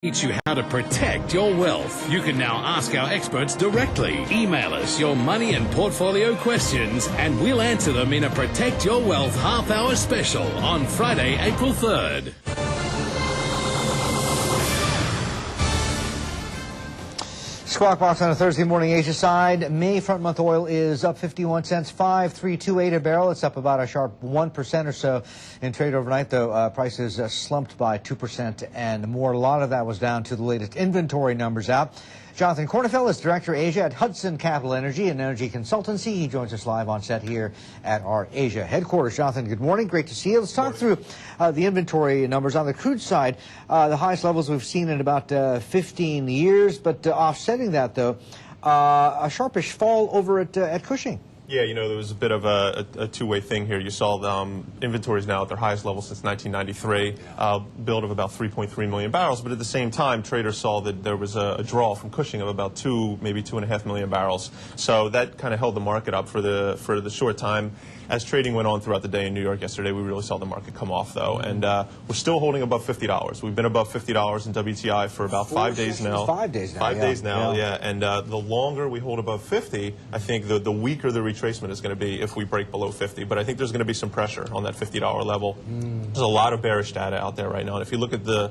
Teach you how to protect your wealth. You can now ask our experts directly. Email us your money and portfolio questions and we'll answer them in a Protect Your Wealth half-hour special on Friday, April 3rd. Squawk Box on a Thursday morning, Asia side. May front month oil is up 51 cents, 5.328 a barrel. It's up about a sharp 1% or so in trade overnight, though prices slumped by 2% and more. A lot of that was down to the latest inventory numbers out. Jonathan Kornfeld is Director Asia at Hudson Capital Energy, an energy consultancy. He joins us live on set here at our Asia headquarters. Jonathan, good morning. Great to see you. Let's talk through the inventory numbers. On the crude side, the highest levels we've seen in about 15 years, but offsetting that, though, a sharpish fall over at Cushing. Yeah, you know, there was a bit of a two-way thing here. You saw inventories now at their highest level since 1993, build of about 3.3 million barrels. But at the same time, traders saw that there was a draw from Cushing of about maybe 2.5 million barrels. So that kind of held the market up for the short time. As trading went on throughout the day in New York yesterday, we really saw the market come off, though. And we're still holding above $50. We've been above $50 in WTI for about 5 days now. 5 days now. 5 days now, yeah. And the longer we hold above 50, I think the weaker the retracement is going to be if we break below 50. But I think there's going to be some pressure on that $50 level. There's a lot of bearish data out there right now. And if you look at the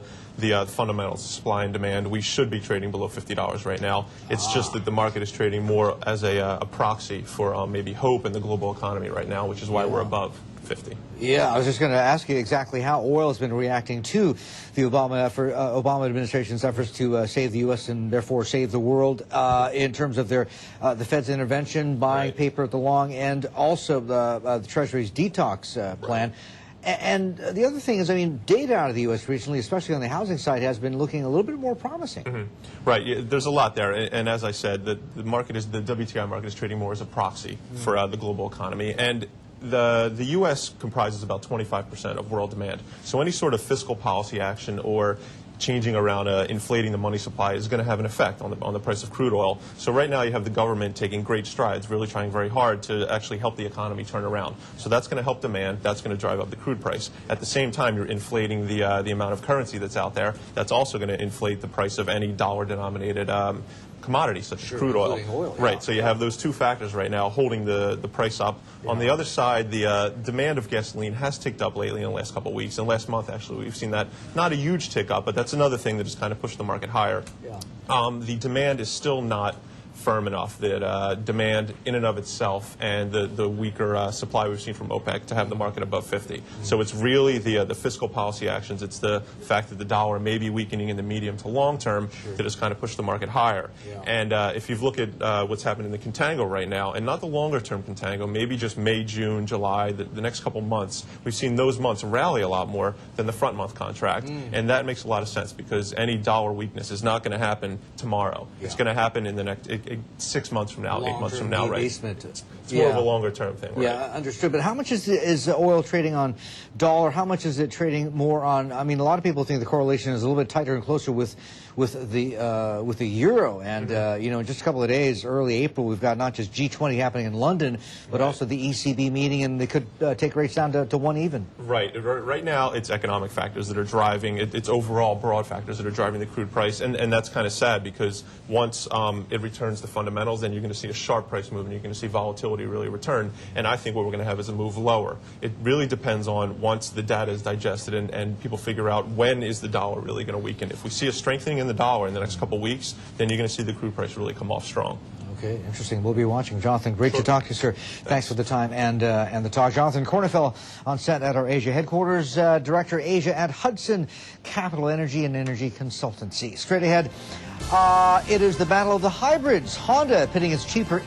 fundamentals, supply and demand, we should be trading below $50 right now. It's just that the market is trading more as a proxy for maybe hope in the global economy right now, which is why we're above 50. Yeah, I was just going to ask you exactly how oil has been reacting to the Obama administration's efforts to save the U.S. and therefore save the world in terms of the Fed's intervention, buying paper at the long end, also the Treasury's detox plan. And the other thing is, I mean, data out of the U.S. recently, especially on the housing side, has been looking a little bit more promising. Right. Yeah, there's a lot there. And as I said, the WTI market is trading more as a proxy for the global economy. And the U.S. comprises about 25% of world demand. So any sort of fiscal policy action or changing around inflating the money supply is going to have an effect on the price of crude oil. So right now you have the government taking great strides, really trying very hard to actually help the economy turn around. So that's going to help demand. That's going to drive up the crude price. At the same time, you're inflating the amount of currency that's out there. That's also going to inflate the price of any dollar-denominated commodities such as crude oil. Right, so you have those two factors right now holding the price up. On the other side, the demand of gasoline has ticked up lately in the last couple of weeks. And last month, actually, we've seen that not a huge tick up, but that's another thing that has kind of pushed the market higher. The demand is still not firm enough that demand in and of itself and the weaker supply we've seen from OPEC to have the market above 50. So it's really the fiscal policy actions. It's the fact that the dollar may be weakening in the medium to long term that has kind of pushed the market higher. And if you've looked at what's happening in the contango right now, and not the longer term contango, maybe just May, June, July, the next couple months, we've seen those months rally a lot more than the front month contract. And that makes a lot of sense because any dollar weakness is not going to happen tomorrow. It's going to happen in the next 6 months from now, 8 months from now, right? It's more of a longer term thing, right? Yeah, understood. But how much is oil trading on dollar? How much is it trading more on? I mean, a lot of people think the correlation is a little bit tighter and closer with the euro. And you know, in just a couple of days, early April, we've got not just G20 happening in London, but also the ECB meeting, and they could take rates down to 1 even. Right. Right now, it's economic factors that are driving it's overall broad factors that are driving the crude price, and that's kind of sad because once it returns to fundamentals, then you're going to see a sharp price move, and you're going to see volatility really return. And I think what we're going to have is a move lower. It really depends on once the data is digested and people figure out when is the dollar really going to weaken. If we see a strengthening in the dollar in the next couple of weeks, then you're going to see the crude price really come off strong. Okay, interesting. We'll be watching. Jonathan, great to talk to you, sir. Thanks for the time and the talk. Jonathan Kornfeld on set at our Asia headquarters, Director Asia at Hudson Capital Energy and Energy Consultancy. Straight ahead, it is the battle of the hybrids. Honda pitting its cheaper